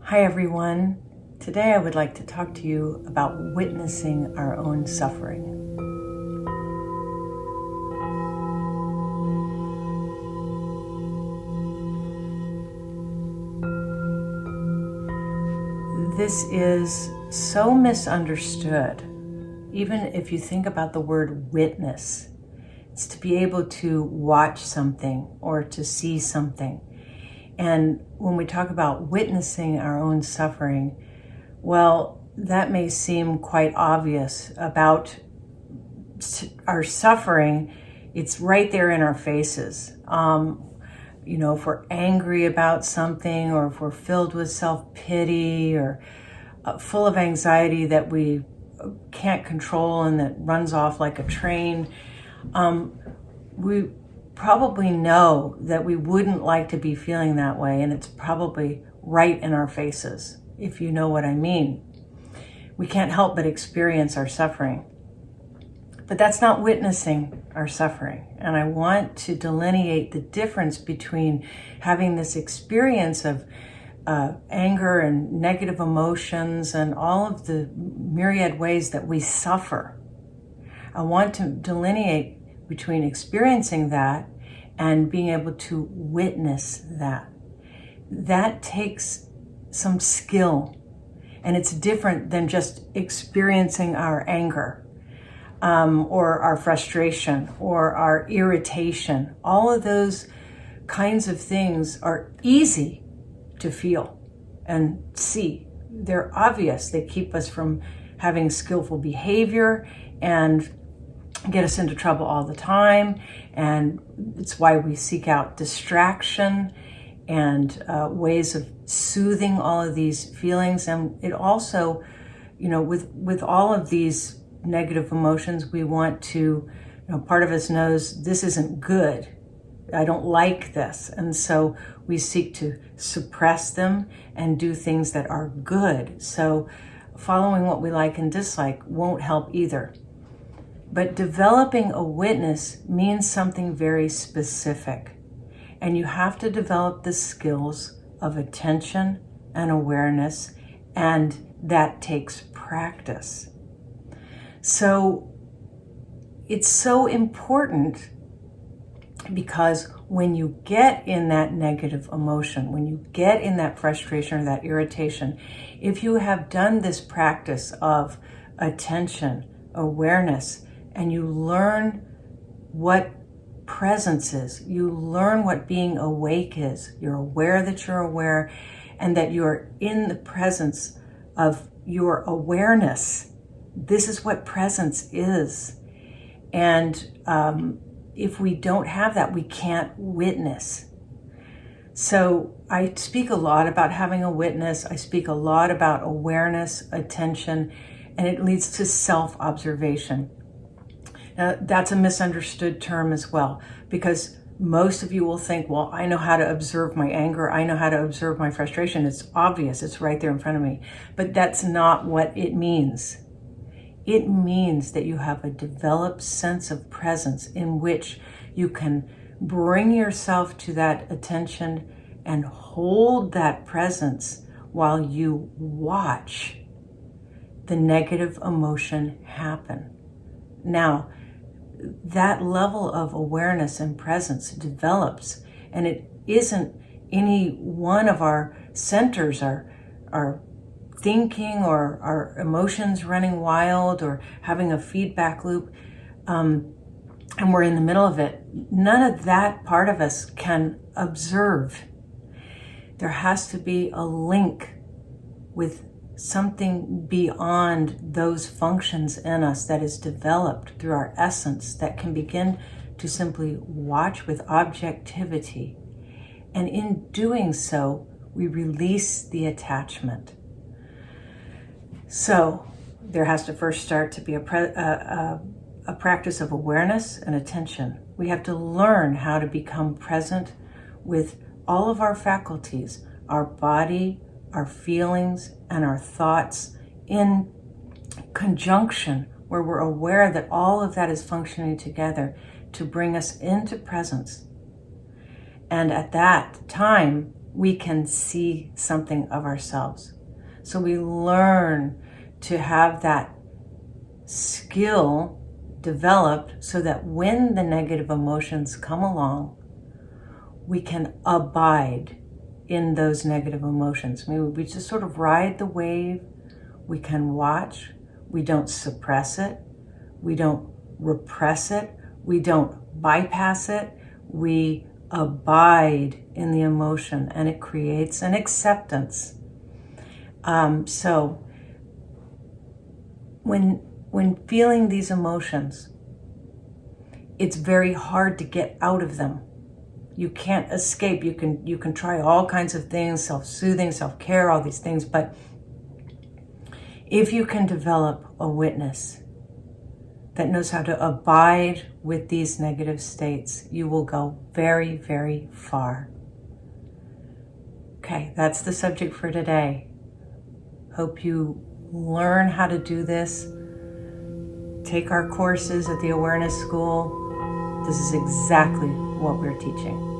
Hi everyone. Today I would like to talk to you about witnessing our own suffering. This is so misunderstood. Even if you think about the word witness, it's to be able to watch something or to see something. And when we talk about witnessing our own suffering, well, that may seem quite obvious about our suffering. It's right there in our faces. If we're angry about something, or if we're filled with self-pity, or full of anxiety that we can't control and that runs off like a train, we probably know that we wouldn't like to be feeling that way, and it's probably right in our faces, if you know what I mean. We can't help but experience our suffering. But that's not witnessing our suffering. And I want to delineate the difference between having this experience of anger and negative emotions and all of the myriad ways that we suffer. I want to delineate between experiencing that and being able to witness that. That takes some skill, and it's different than just experiencing our anger, or our frustration, or our irritation. All of those kinds of things are easy to feel and see. They're obvious. They keep us from having skillful behavior and get us into trouble all the time. And it's why we seek out distraction and ways of soothing all of these feelings. And it also, with all of these negative emotions, we want to, part of us knows this isn't good. I don't like this. And so we seek to suppress them and do things that are good. So following what we like and dislike won't help either. But developing a witness means something very specific. And you have to develop the skills of attention and awareness, and that takes practice. So it's so important, because when you get in that negative emotion, when you get in that frustration or that irritation, if you have done this practice of attention, awareness, and you learn what presence is, you learn what being awake is, you're aware that you're aware, and that you're in the presence of your awareness. This is what presence is. And if we don't have that, we can't witness. So I speak a lot about having a witness. I speak a lot about awareness, attention, and it leads to self-observation. Now, that's a misunderstood term as well, because most of you will think, well, I know how to observe my anger. I know how to observe my frustration. It's obvious. It's right there in front of me. But that's not what it means. It means that you have a developed sense of presence in which you can bring yourself to that attention and hold that presence while you watch the negative emotion happen. Now, that level of awareness and presence develops, and it isn't any one of our centers, our thinking or our emotions running wild or having a feedback loop, and we're in the middle of it. None of that part of us can observe. There has to be a link with something beyond those functions in us that is developed through our essence, that can begin to simply watch with objectivity. And in doing so, we release the attachment. So there has to first start to be a practice of awareness and attention. We have to learn how to become present with all of our faculties, our body, our feelings, and our thoughts in conjunction, where we're aware that all of that is functioning together to bring us into presence. And at that time, we can see something of ourselves. So we learn to have that skill developed so that when the negative emotions come along, we can abide in those negative emotions. Maybe we just sort of ride the wave. We can watch. We don't suppress it. We don't repress it. We don't bypass it. We abide in the emotion, and it creates an acceptance. So when feeling these emotions, it's very hard to get out of them. You can't escape. You can try all kinds of things, self-soothing, self-care, all these things, but if you can develop a witness that knows how to abide with these negative states, you will go very, very far. Okay, that's the subject for today. Hope you learn how to do this. Take our courses at the Awareness School. This is exactly what we're teaching.